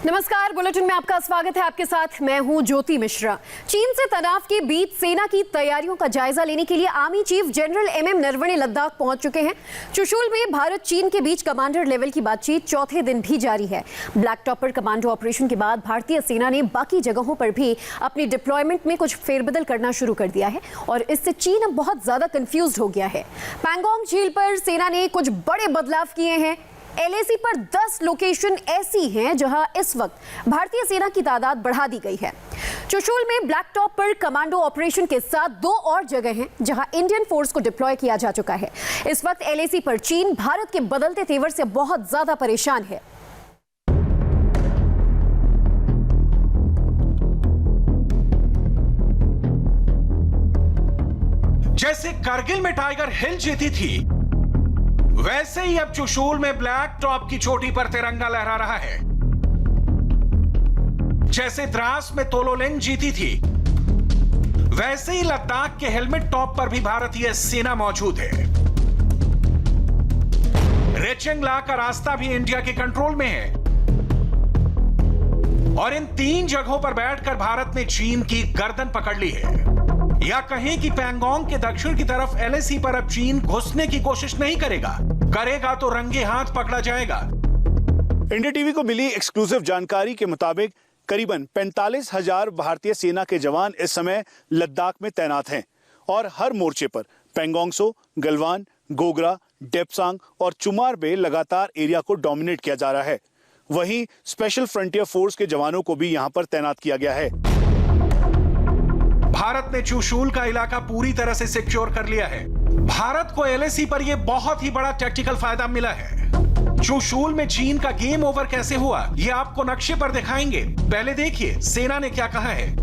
नमस्कार, बुलेटिन में आपका स्वागत है। आपके साथ मैं हूं ज्योति मिश्रा। चीन से तनाव के बीच सेना की तैयारियों का जायजा लेने के लिए army chief general MM Naravane Ladakh पहुंच चुके हैं। चुशूल में भारत चीन के बीच कमांडर लेवल की बातचीत चौथे दिन भी जारी है। ब्लैक टॉप पर कमांडो ऑपरेशन के बाद भारतीय सेना ने बाकी जगहों पर भी अपनी डिप्लॉयमेंट में कुछ फेरबदल करना शुरू कर दिया है और इससे चीन अब बहुत ज्यादा कंफ्यूज हो गया है। पैंगोंग झील पर सेना ने कुछ बड़े बदलाव किए हैं। एलएसी पर 10 लोकेशन ऐसी हैं जहां इस वक्त भारतीय सेना की तादाद बढ़ा दी गई है। चुशूल में ब्लैक टॉप पर कमांडो ऑपरेशन के साथ 2 और जगह हैं जहां इंडियन फोर्स को डिप्लॉय किया जा चुका है। इस वक्त एलएसी पर चीन भारत के बदलते तेवर से बहुत ज्यादा परेशान है। जैसे करगिल में टाइगर हिल जीती थी, वैसे ही अब चुशूल में ब्लैक टॉप की चोटी पर तिरंगा लहरा रहा है। जैसे द्रास में तोलोलिंग जीती थी, वैसे ही लद्दाख के हेलमेट टॉप पर भी भारतीय सेना मौजूद है। रेचेंगला का रास्ता भी इंडिया के कंट्रोल में है और इन 3 जगहों पर बैठकर भारत ने चीन की गर्दन पकड़ ली है। या कहें कि पैंगोंग के दक्षिण की तरफ एलएसी पर अब चीन घुसने की कोशिश नहीं करेगा तो रंगे हाथ पकड़ा जाएगा। इंडिया टीवी को मिली एक्सक्लूसिव जानकारी के मुताबिक करीबन 45,000 भारतीय सेना के जवान इस समय लद्दाख में तैनात हैं और हर मोर्चे पर पैंगोंग सो, गलवान, गोगरा, डेप्सांग और चुमारबे लगातार एरिया को डोमिनेट किया जा रहा है। वहीं स्पेशल फ्रंटियर फोर्स के जवानों को भी यहां पर तैनात किया गया है। भारत ने चुशूल का इलाका पूरी तरह से सिक्योर कर लिया है। भारत को एलएसी पर यह बहुत ही बड़ा टैक्टिकल फायदा मिला है। चुशूल में चीन का गेम ओवर कैसे हुआ, यह आपको नक्शे पर दिखाएंगे। पहले देखिए सेना ने क्या कहा है।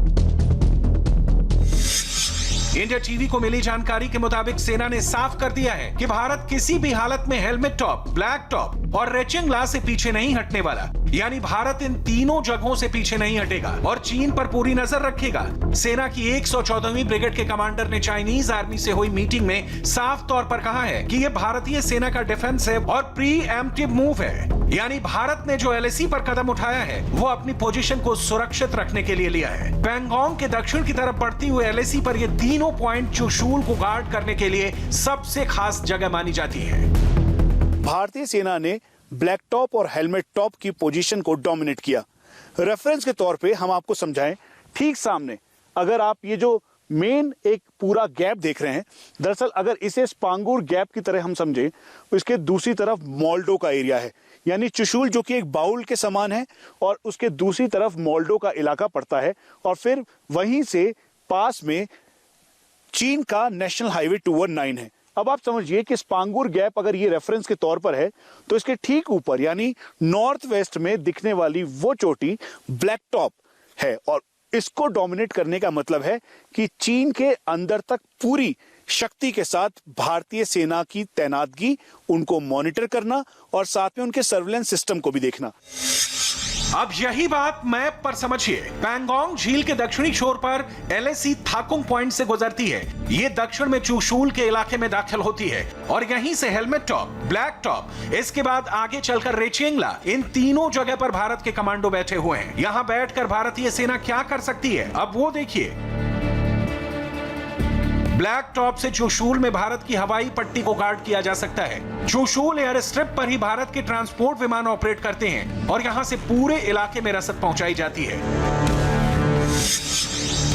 इंडिया टीवी को मिली जानकारी के मुताबिक सेना ने साफ कर दिया है कि भारत किसी भी हालत में हेलमेट टॉप, ब्लैक टॉप और रेचेंगला से पीछे नहीं हटने वाला। यानी भारत इन तीनों जगहों से पीछे नहीं हटेगा और चीन पर पूरी नजर रखेगा। सेना की 114वीं ब्रिगेड के कमांडर ने चाइनीज आर्मी से हुई मीटिंग में साफ तौर पर कहा है कि यह भारतीय सेना का डिफेंसिव और प्री एम्प्टिव मूव है। यानी भारत ने जो एलएसी पर कदम उठाया है वो अपनी पोजीशन को सुरक्षित रखने के लिए लिया है। पैंगोंग के दक्षिण की तरफ बढ़ती हुई एलएसी पर ये तीनों पॉइंट चुशूल को गार्ड करने के लिए सबसे खास जगह मानी जाती है। भारतीय सेना ने ब्लैक टॉप और हेलमेट टॉप की पोजीशन को डोमिनेट किया। रेफरेंस के तौर पे हम आपको समझाएं, ठीक सामने अगर आप ये जो मेन एक पूरा गैप देख रहे हैं, दरअसल अगर इसे स्पांगुर गैप की तरह हम समझें तो इसके दूसरी तरफ मोल्डो का एरिया है। यानी चुशूल जो कि एक बाउल के समान है और उसके दूसरी तरफ मोल्डो का इलाका पड़ता है और फिर वहीं से पास में चीन का नेशनल हाईवे 219 है। अब आप समझिए कि स्पांगुर गैप अगर ये रेफरेंस के तौर पर है तो इसके ठीक ऊपर यानी नॉर्थ वेस्ट में दिखने वाली वो चोटी ब्लैक टॉप है और इसको डोमिनेट करने का मतलब है कि चीन के अंदर तक पूरी शक्ति के साथ भारतीय सेना की तैनातगी, उनको मॉनिटर करना और साथ में उनके सर्विलेंस सिस्टम को भी देखना। अब यही बात मैप पर समझिए। पैंगोंग झील के दक्षिणी छोर पर एलएसी थाकुंग पॉइंट से गुजरती है। ये दक्षिण में चुशूल के इलाके में दाखिल होती है और यहीं से हेलमेट टॉप, ब्लैक टॉप, इसके बाद आगे चलकर रेचेंगला, इन तीनों जगह पर भारत के कमांडो बैठे हुए हैं। यहां बैठकर भारतीय सेना क्या कर सकती है, अब वो देखिए। ब्लैक टॉप से चुशूल में भारत की हवाई पट्टी को गार्ड किया जा सकता है। चुशूल एयर स्ट्रिप पर ही भारत के ट्रांसपोर्ट विमान ऑपरेट करते हैं और यहां से पूरे इलाके में रसद पहुंचाई जाती है।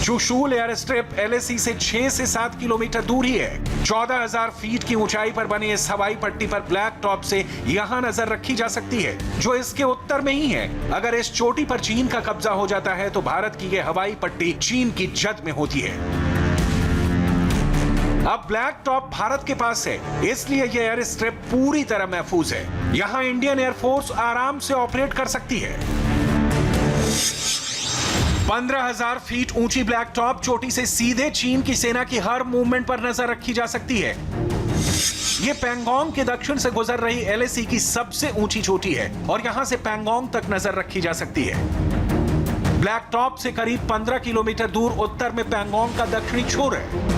चुशूल एयर स्ट्रिप एलएसी से 6 से 7 किलोमीटर दूर ही है। 14,000 फीट की ऊंचाई पर बनी इस हवाई पट्टी पर ब्लैक टॉप से यहां नजर रखी जा सकती है, जो इसके उत्तर में ही है। अगर इस चोटी पर चीन का कब्जा हो जाता है तो भारत की यह हवाई पट्टी चीन की जद में होती है। अब ब्लैक टॉप भारत के पास है, इसलिए यह एयर स्ट्रिप पूरी तरह महफूज है। यहां इंडियन एयरफोर्स आराम से ऑपरेट कर सकती है। 15,000 फीट ऊंची ब्लैक टॉप चोटी से सीधे चीन की सेना की हर मूवमेंट पर नजर रखी जा सकती है। यह पैंगोंग के दक्षिण से गुजर रही एलएसी की सबसे ऊंची चोटी है और यहां से पैंगोंग तक नजर रखी जा सकती है। ब्लैक टॉप से करीब 15 किलोमीटर दूर उत्तर में पैंगोंग का दक्षिणी छोर है।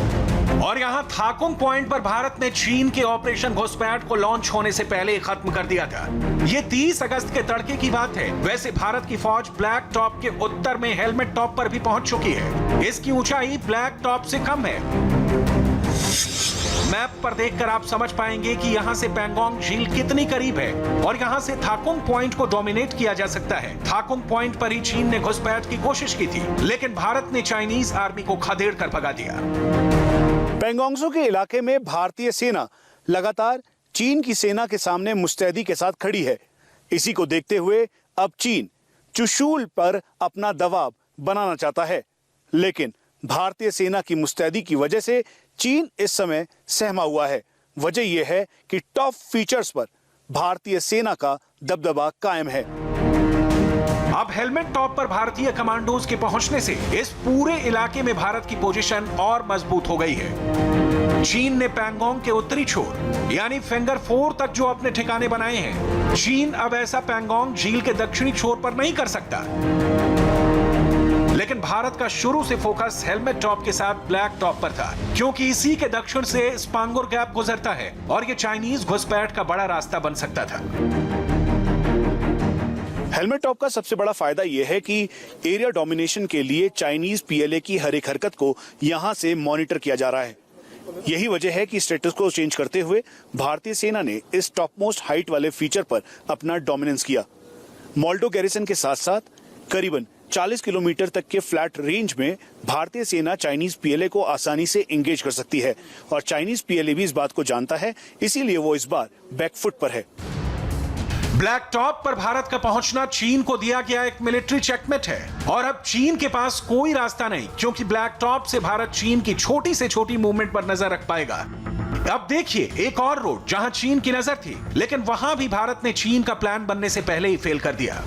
और यहां थाकुंग पॉइंट पर भारत ने चीन के ऑपरेशन घुसपैठ को लॉन्च होने से पहले ही खत्म कर दिया था। ये 30 अगस्त के तड़के की बात है। वैसे भारत की फौज ब्लैक टॉप के उत्तर में हेलमेट टॉप पर भी पहुंच चुकी है। इसकी ऊंचाई ब्लैक टॉप से कम है। मैप पर देखकर आप समझ पाएंगे कि यहां से पैंगोंग झील कितनी करीब है और यहां से थाकुंग पॉइंट को डोमिनेट किया जा सकता है। थाकुंग पॉइंट पर ही चीन ने घुसपैठ की कोशिश की थी, लेकिन भारत ने चाइनीज आर्मी को खदेड़ कर भगा दिया। पैंगोंगसो के इलाके में भारतीय सेना लगातार चीन की सेना के सामने मुस्तैदी के साथ खड़ी है। इसी को देखते हुए अब चीन चुशूल पर अपना दबाव बनाना चाहता है, लेकिन भारतीय सेना की मुस्तैदी की वजह से चीन इस समय सहमा हुआ है। वजह यह है कि टॉप फीचर्स पर भारतीय सेना का दबदबा कायम है। अब हेलमेट टॉप पर भारतीय कमांडोज के पहुंचने से इस पूरे इलाके में भारत की पोजीशन और मजबूत हो गई है। चीन ने पैंगोंग के उत्तरी छोर यानी फिंगर 4 तक जो अपने ठिकाने बनाए हैं, चीन अब ऐसा पैंगोंग झील के दक्षिणी छोर पर नहीं कर सकता। लेकिन भारत का शुरू से फोकस हेलमेट टॉप के साथ ब्लैक टॉप पर था, क्योंकि इसी के दक्षिण से स्पांगुर गैप गुजरता है और ये चाइनीज घुसपैठ का बड़ा रास्ता बन सकता था। हेलमेट टॉप का सबसे बड़ा फायदा यह है कि एरिया डोमिनेशन के लिए चाइनीज पीएलए की हर एक हरकत को यहां से मॉनिटर किया जा रहा है। यही वजह है कि स्टेटस को चेंज करते हुए भारतीय सेना ने इस टॉप मोस्ट हाइट वाले फीचर पर अपना डोमिनेंस किया। मोल्डो गैरिसन के साथ साथ करीबन 40 किलोमीटर तक के फ्लैट रेंज में भारतीय सेना चाइनीज पीएलए को आसानी से एंगेज कर सकती है और चाइनीज पीएलए भी इस बात को जानता है, इसीलिए वो इस बार बैकफुट पर है। ब्लैक टॉप पर भारत का पहुंचना चीन को दिया गया एक मिलिट्री चेकमेट है और अब चीन के पास कोई रास्ता नहीं, क्योंकि ब्लैक टॉप से भारत चीन की छोटी से छोटी मूवमेंट पर नजर रख पाएगा। अब देखिए एक और रोड जहां चीन की नजर थी, लेकिन वहां भी भारत ने चीन का प्लान बनने से पहले ही फेल कर दिया।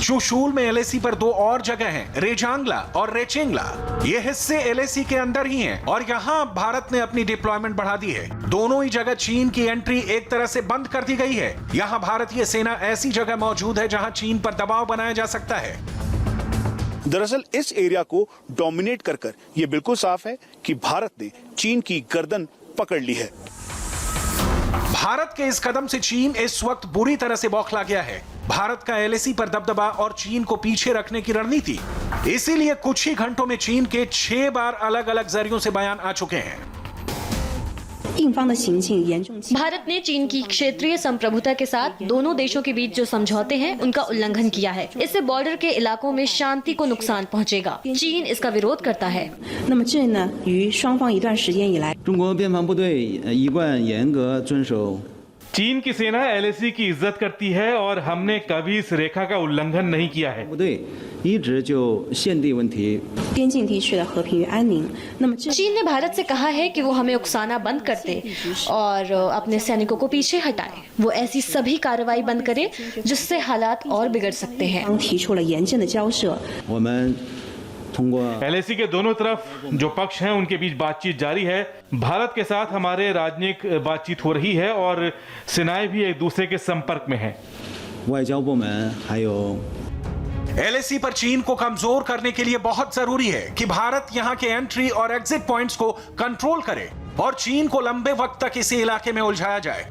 चुशूल में एलएसी पर 2 और जगह हैं, रेजांगला और रेचेंगला। ये हिस्से एलएसी के अंदर ही हैं और यहां भारत ने अपनी डिप्लॉयमेंट बढ़ा दी है। दोनों ही जगह चीन की एंट्री एक तरह से बंद कर दी गई है। यहां भारतीय सेना ऐसी जगह मौजूद है जहां चीन पर दबाव बनाया जा सकता है। दरअसल इस एरिया को डोमिनेट कर यह बिल्कुल साफ है कि भारत ने चीन की गर्दन पकड़ ली है। भारत के इस कदम से चीन इस वक्त बुरी तरह से बौखला गया है। भारत का एलएसी पर दबदबा और चीन को पीछे रखने की रणनीति, इसीलिए कुछ ही घंटों में चीन के 6 बार अलग अलग जरियों से बयान आ चुके हैं। भारत ने चीन की क्षेत्रीय संप्रभुता के साथ दोनों देशों के बीच जो समझौते हैं उनका उल्लंघन किया है। इससे बॉर्डर के इलाकों में शांति को नुकसान पहुंचेगा। चीन इसका विरोध करता है। चीन की सेना एलएसी की इज्जत करती है और हमने कभी इस रेखा का उल्लंघन नहीं किया है। चीन ने भारत से कहा है कि वो हमें उकसाना बंद कर दे और अपने सैनिकों को पीछे हटाए। वो ऐसी सभी कार्रवाई बंद करे जिससे हालात और बिगड़ सकते हैं। एलएसी के दोनों तरफ जो पक्ष हैं उनके बीच बातचीत जारी है। भारत के साथ हमारे राजनयिक बातचीत हो रही है और सेनाएं भी एक दूसरे के संपर्क में हैं। एलएसी पर चीन को कमजोर करने के लिए बहुत जरूरी है कि भारत यहां के एंट्री और एग्जिट पॉइंट्स को कंट्रोल करे और चीन को लंबे वक्त तक इसी इलाके में उलझाया जाए,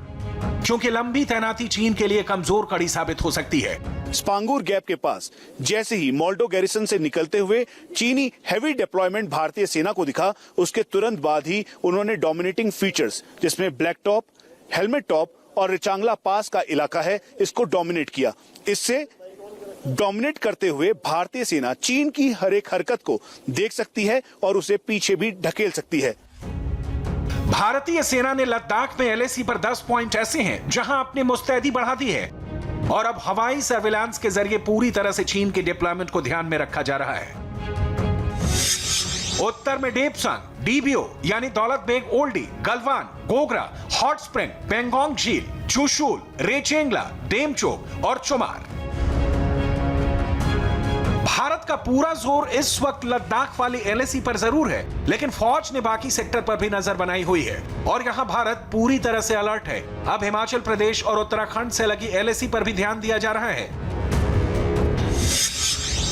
क्योंकि लंबी तैनाती चीन के लिए कमजोर कड़ी साबित हो सकती है। स्पांगुर गैप के पास जैसे ही मोल्डो गैरिसन से निकलते हुए चीनी हैवी डिप्लॉयमेंट भारतीय सेना को दिखा, उसके तुरंत बाद ही उन्होंने डोमिनेटिंग फीचर्स जिसमें ब्लैक टॉप, हेलमेट टॉप और रेचांगला पास का इलाका है, इसको डोमिनेट किया। इससे डोमिनेट करते हुए भारतीय सेना चीन की हर एक हरकत को देख सकती है और उसे पीछे भी ढकेल सकती है। भारतीय सेना ने लद्दाख में एलएसी पर 10 पॉइंट ऐसे हैं जहां अपनी मुस्तैदी बढ़ा दी है और अब हवाई सर्विलांस के जरिए पूरी तरह से चीन के डिप्लॉयमेंट को ध्यान में रखा जा रहा है। उत्तर में डेपसांग, डीबियो यानी दौलत बेग ओल्डी, गलवान, गोगरा, हॉट स्प्रिंग, पैंगोंग झील, चुशूल, रेचेंगला, डेमचोक और चुमार। भारत का पूरा जोर इस वक्त लद्दाख वाली एलएसी पर जरूर है, लेकिन फौज ने बाकी सेक्टर पर भी नजर बनाई हुई है और यहां भारत पूरी तरह से अलर्ट है। अब हिमाचल प्रदेश और उत्तराखंड से लगी एलएसी पर भी ध्यान दिया जा रहा है।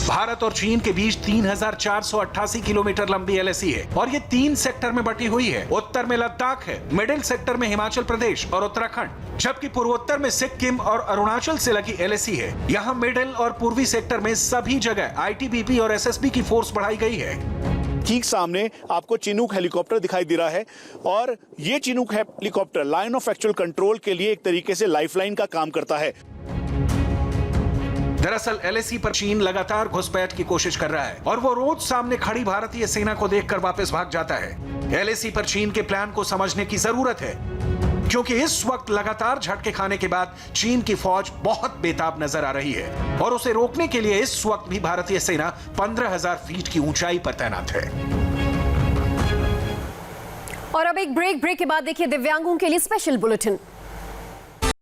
भारत और चीन के बीच 3,488 किलोमीटर लंबी एलएसी है और ये 3 सेक्टर में बटी हुई है। उत्तर में लद्दाख है, मिडिल सेक्टर में हिमाचल प्रदेश और उत्तराखंड, जबकि पूर्वोत्तर में सिक्किम और अरुणाचल से लगी एलएसी है। यहाँ मिडिल और पूर्वी सेक्टर में सभी जगह आईटीबीपी और एसएसबी की फोर्स बढ़ाई गई है। ठीक सामने आपको चिनूक हेलीकॉप्टर दिखाई दे रहा है और ये Chinook helicopter line of actual control के लिए एक तरीके से लाइफलाइन का काम करता है। दरअसल एलएसी पर चीन लगातार घुसपैठ की कोशिश कर रहा है और वो रोज सामने खड़ी भारतीय सेना को देखकर वापस भाग जाता है। एलएसी पर चीन के प्लान को समझने की जरूरत है, क्योंकि इस वक्त लगातार झटके खाने के बाद चीन की फौज बहुत बेताब नजर आ रही है और उसे रोकने के लिए इस वक्त भी भारतीय सेना 15,000 फीट की ऊंचाई पर तैनात है। और अब एक ब्रेक के बाद देखिए दिव्यांगों के लिए स्पेशल बुलेटिन।